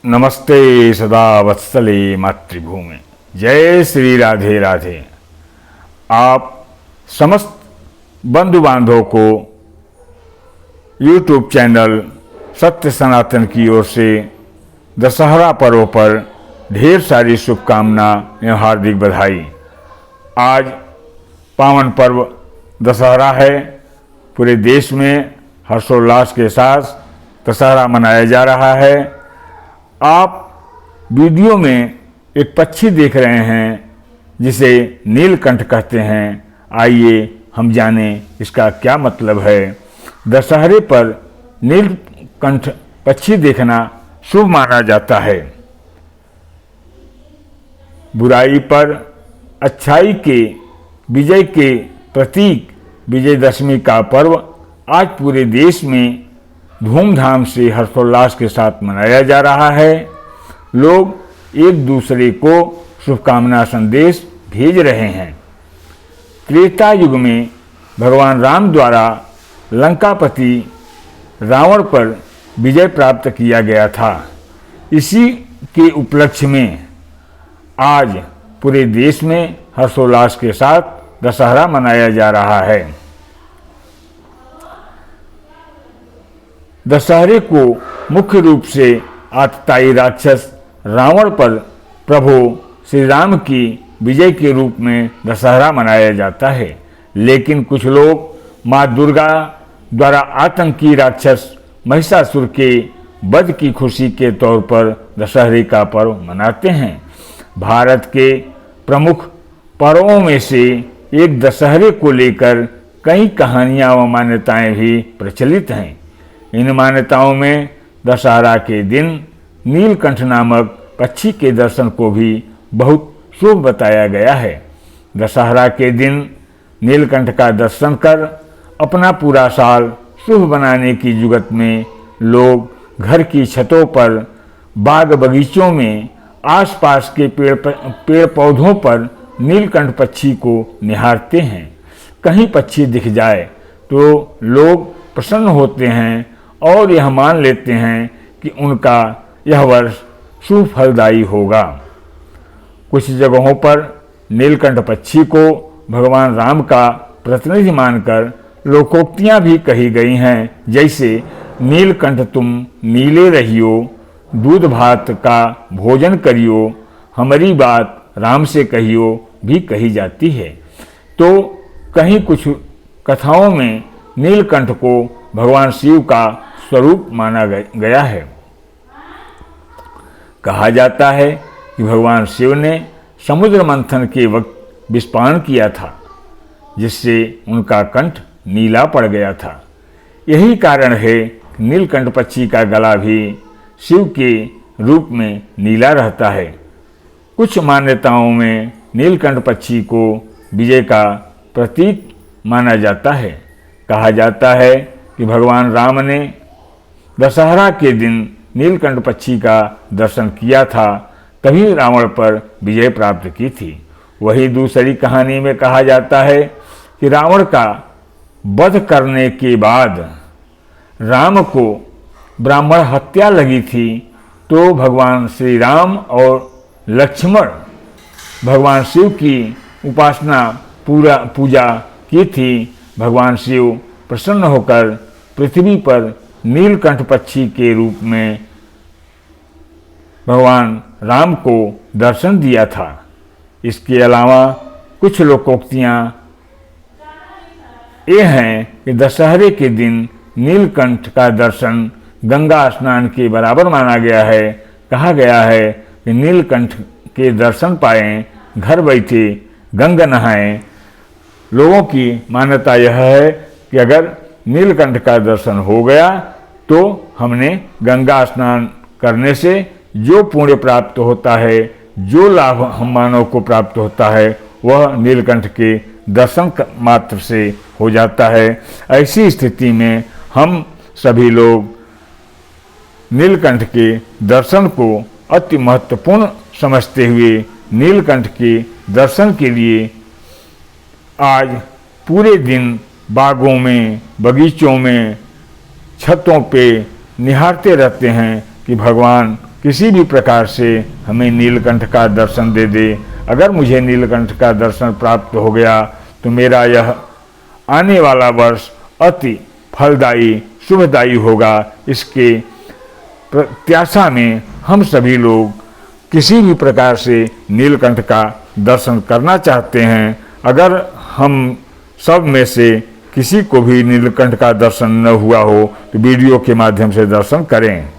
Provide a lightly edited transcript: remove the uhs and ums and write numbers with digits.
नमस्ते सदा वत्सले मातृभूमि। जय श्री राधे राधे। आप समस्त बंधु बांधवों को YouTube चैनल सत्य सनातन की ओर से दशहरा पर्व पर ढेर सारी शुभकामना एवं हार्दिक बधाई। आज पावन पर्व दशहरा है। पूरे देश में हर्षोल्लास के साथ दशहरा मनाया जा रहा है। आप वीडियो में एक पक्षी देख रहे हैं जिसे नीलकंठ कहते हैं। आइए हम जानें इसका क्या मतलब है। दशहरे पर नीलकंठ पक्षी देखना शुभ माना जाता है। बुराई पर अच्छाई के विजय के प्रतीक विजयदशमी का पर्व आज पूरे देश में धूमधाम से हर्षोल्लास के साथ मनाया जा रहा है। लोग एक दूसरे को शुभकामना संदेश भेज रहे हैं। त्रेता युग में भगवान राम द्वारा लंकापति रावण पर विजय प्राप्त किया गया था। इसी के उपलक्ष्य में आज पूरे देश में हर्षोल्लास के साथ दशहरा मनाया जा रहा है। दशहरे को मुख्य रूप से आतताई राक्षस रावण पर प्रभु श्री राम की विजय के रूप में दशहरा मनाया जाता है। लेकिन कुछ लोग माँ दुर्गा द्वारा आतंकी राक्षस महिषासुर के वध की खुशी के तौर पर दशहरे का पर्व मनाते हैं। भारत के प्रमुख पर्वों में से एक दशहरे को लेकर कई कहानियाँ व मान्यताएं भी प्रचलित हैं। इन मान्यताओं में दशहरा के दिन नीलकंठ नामक पक्षी के दर्शन को भी बहुत शुभ बताया गया है। दशहरा के दिन नीलकंठ का दर्शन कर अपना पूरा साल शुभ बनाने की जुगत में लोग घर की छतों पर, बाग बगीचों में, आसपास के पेड़ पौधों पर नीलकंठ पक्षी को निहारते हैं। कहीं पक्षी दिख जाए तो लोग प्रसन्न होते हैं और यह मान लेते हैं कि उनका यह वर्ष शुभ फलदायी होगा। कुछ जगहों पर नीलकंठ पक्षी को भगवान राम का प्रतिनिधि मानकर लोकोक्तियाँ भी कही गई हैं। जैसे नीलकंठ तुम नीले रहियो, दूध भात का भोजन करियो, हमारी बात राम से कहियो भी कही जाती है। तो कहीं कुछ कथाओं में नीलकंठ को भगवान शिव का स्वरूप माना गया है। कहा जाता है कि भगवान शिव ने समुद्र मंथन के वक्त विषपान किया था, जिससे उनका कंठ नीला पड़ गया था। यही कारण है कि नीलकंठ पक्षी का गला भी शिव के रूप में नीला रहता है। कुछ मान्यताओं में नीलकंठ पक्षी को विजय का प्रतीक माना जाता है। कहा जाता है कि भगवान राम ने दशहरा के दिन नीलकंठ पक्षी का दर्शन किया था, तभी रावण पर विजय प्राप्त की थी। वही दूसरी कहानी में कहा जाता है कि रावण का वध करने के बाद राम को ब्राह्मण हत्या लगी थी, तो भगवान श्री राम और लक्ष्मण भगवान शिव की उपासना पूजा की थी। भगवान शिव प्रसन्न होकर पृथ्वी पर नीलकंठ पक्षी के रूप में भगवान राम को दर्शन दिया था। इसके अलावा कुछ लोकोक्तियाँ ये हैं कि दशहरे के दिन नीलकंठ का दर्शन गंगा स्नान के बराबर माना गया है। कहा गया है कि नीलकंठ के दर्शन पाएं, घर बैठे गंगा नहाएं। लोगों की मान्यता यह है कि अगर नीलकंठ का दर्शन हो गया तो हमने गंगा स्नान करने से जो पुण्य प्राप्त होता है, जो लाभ हम मानव को प्राप्त होता है, वह नीलकंठ के दर्शन मात्र से हो जाता है। ऐसी स्थिति में हम सभी लोग नीलकंठ के दर्शन को अति महत्वपूर्ण समझते हुए नीलकंठ के दर्शन के लिए आज पूरे दिन बागों में, बगीचों में, छतों पे निहारते रहते हैं कि भगवान किसी भी प्रकार से हमें नीलकंठ का दर्शन दे दे। अगर मुझे नीलकंठ का दर्शन प्राप्त हो गया तो मेरा यह आने वाला वर्ष अति फलदायी शुभदायी होगा। इसके प्रत्याशा में हम सभी लोग किसी भी प्रकार से नीलकंठ का दर्शन करना चाहते हैं। अगर हम सब में से किसी को भी नीलकंठ का दर्शन न हुआ हो तो वीडियो के माध्यम से दर्शन करें।